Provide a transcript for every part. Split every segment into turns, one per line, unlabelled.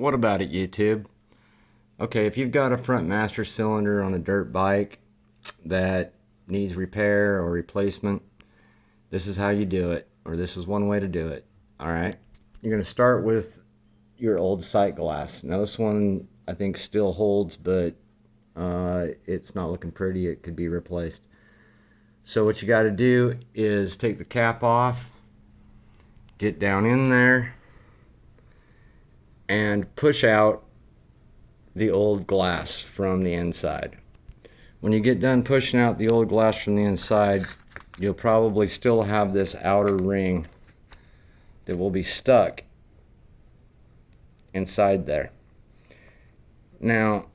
What about it, YouTube? Okay, if you've got a front master cylinder on a dirt bike that needs repair or replacement, this is how you do it, or this is one way to do it. All right, you're going to start with your old sight glass. Now this one I think still holds, but it's not looking pretty. It could be replaced. So what you got to do is take the cap off, get down in there, and push out the old glass from the inside. When you get done pushing out the old glass from the inside, you'll probably still have this outer ring that will be stuck inside there. Now,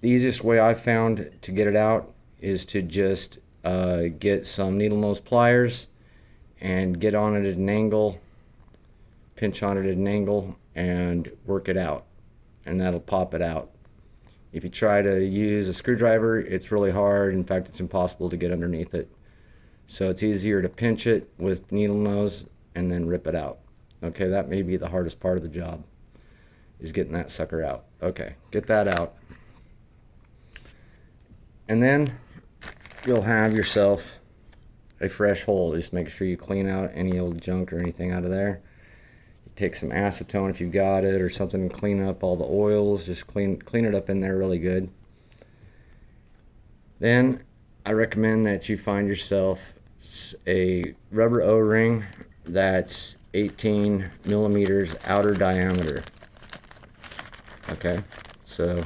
the easiest way I found to get it out is to just get some needle nose pliers and get on it at an angle, pinch on it at an angle, and work it out, and that'll pop it out. If you try to use a screwdriver, it's really hard. In fact, it's impossible to get underneath it. So it's easier to pinch it with needle nose and then rip it out. Okay, that may be the hardest part of the job, is getting that sucker out. Okay, get that out. And then you'll have yourself a fresh hole. Just make sure you clean out any old junk or anything out of there. Take some acetone if you've got it, or something to clean up all the oils. Just clean it up in there really good. Then I recommend that you find yourself a rubber O-ring that's 18 millimeters outer diameter. Okay, so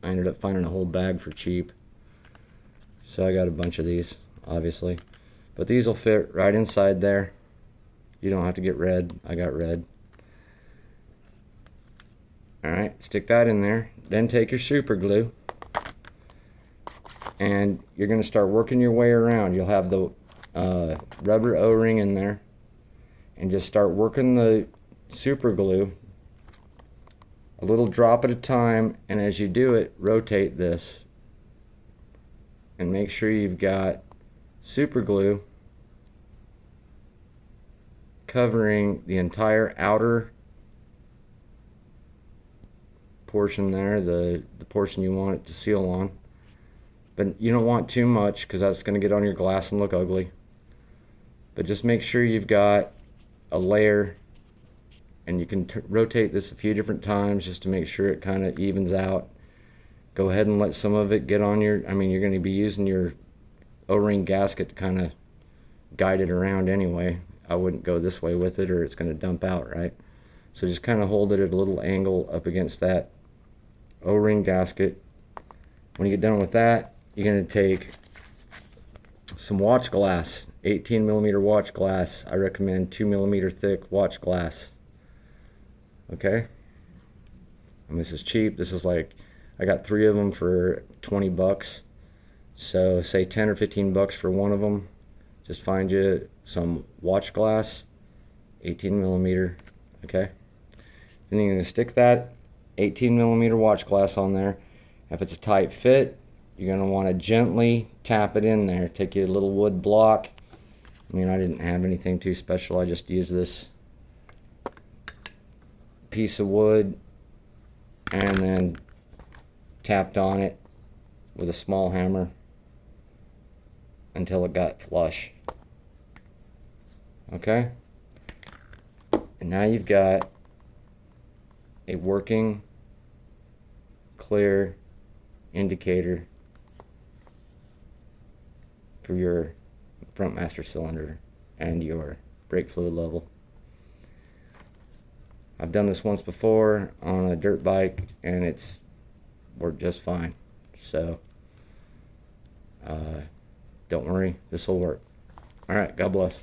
I ended up finding a whole bag for cheap, so I got a bunch of these, obviously, but these will fit right inside there. You don't have to get red. I got red. Alright, stick that in there. Then take your super glue, and you're going to start working your way around. You'll have the rubber O-ring in there, and just start working the super glue a little drop at a time, and as you do it, rotate this and make sure you've got super glue covering the entire outer portion there, the portion you want it to seal on. But you don't want too much, because that's going to get on your glass and look ugly. But just make sure you've got a layer, and you can rotate this a few different times just to make sure it kind of evens out. Go ahead and let some of it get on your, you're going to be using your O-ring gasket to kind of guide it around anyway. I wouldn't go this way with it, or it's going to dump out, right? So just kind of hold it at a little angle up against that O-ring gasket. When you get done with that, you're going to take some watch glass, 18 millimeter watch glass. I recommend 2 millimeter thick watch glass. Okay? And this is cheap. This is like, I got 3 of them for 20 bucks. So say 10 or 15 bucks for one of them. Just find you some watch glass, 18 millimeter, okay? And you're gonna stick that 18 millimeter watch glass on there. If it's a tight fit, you're gonna wanna gently tap it in there. Take your little wood block. I didn't have anything too special. I just used this piece of wood and then tapped on it with a small hammer until it got flush. Okay? And now you've got a working, clear indicator for your front master cylinder and your brake fluid level. I've done this once before on a dirt bike, and it's worked just fine. So don't worry, this will work. All right, God bless.